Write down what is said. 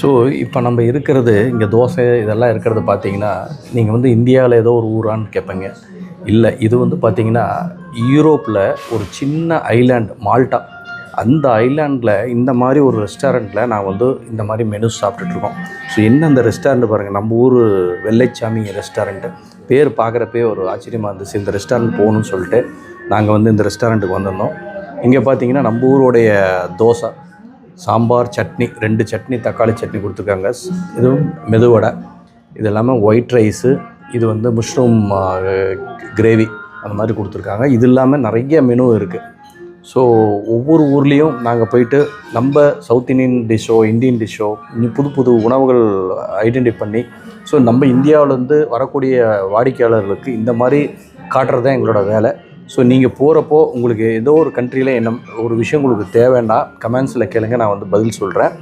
So இப்போ நம்ம இருக்கிறது இங்கே தோசை இதெல்லாம் இருக்கிறது பார்த்தீங்கன்னா, நீங்கள் வந்து இந்தியாவில் ஏதோ ஒரு ஊரான்னு கேட்பீங்க. இல்லை, இது வந்து பார்த்தீங்கன்னா யூரோப்பில் ஒரு சின்ன ஐலேண்ட் மால்டா. அந்த ஐலேண்டில் இந்த மாதிரி ஒரு ரெஸ்டாரண்ட்டில் நான் வந்து இந்த மாதிரி மெனு சாப்பிட்டுட்ருக்கோம். ஸோ என்ன அந்த ரெஸ்டாரண்ட் பாருங்கள், நம்ம ஊர் வெள்ளைச்சாமி ரெஸ்டாரண்ட்டு. பேர் பார்க்குறப்பே ஒரு ஆச்சரியமாக இருந்துச்சு. இந்த ரெஸ்டாரண்ட் போகணுன்னு சொல்லிட்டு நாங்கள் வந்து இந்த ரெஸ்டாரண்ட்டுக்கு வந்திருந்தோம். இங்கே பார்த்தீங்கன்னா நம்ம ஊருடைய தோசை, சாம்பார், சட்னி, 2 சட்னி, தக்காளி சட்னி கொடுத்துருக்காங்க. இதுவும் மெதுவடை, இது இல்லாமல் ஒயிட் ரைஸு, இது வந்து மஷ்ரூம் கிரேவி அந்த மாதிரி கொடுத்துருக்காங்க. இது இல்லாமல் நிறைய மெனு இருக்குது. ஸோ ஒவ்வொரு ஊர்லேயும் நாங்கள் போயிட்டு நம்ம சவுத் இண்டியன் டிஷ்ஷோ, இந்தியன் டிஷ்ஷோ, புது புது உணவுகள் ஐடென்டிஃபை பண்ணி, ஸோ நம்ம இந்தியாவிலேருந்து வரக்கூடிய வாடிக்கையாளர்களுக்கு இந்த மாதிரி காட்டுறது தான் எங்களோட வேலை. ஸோ நீங்கள் போகிறப்போ உங்களுக்கு ஏதோ ஒரு கண்ட்ரியில் என்ன ஒரு விஷயம் உங்களுக்கு தேவைன்னா கமெண்ட்ஸில் கேளுங்க, நான் வந்து பதில் சொல்கிறேன்.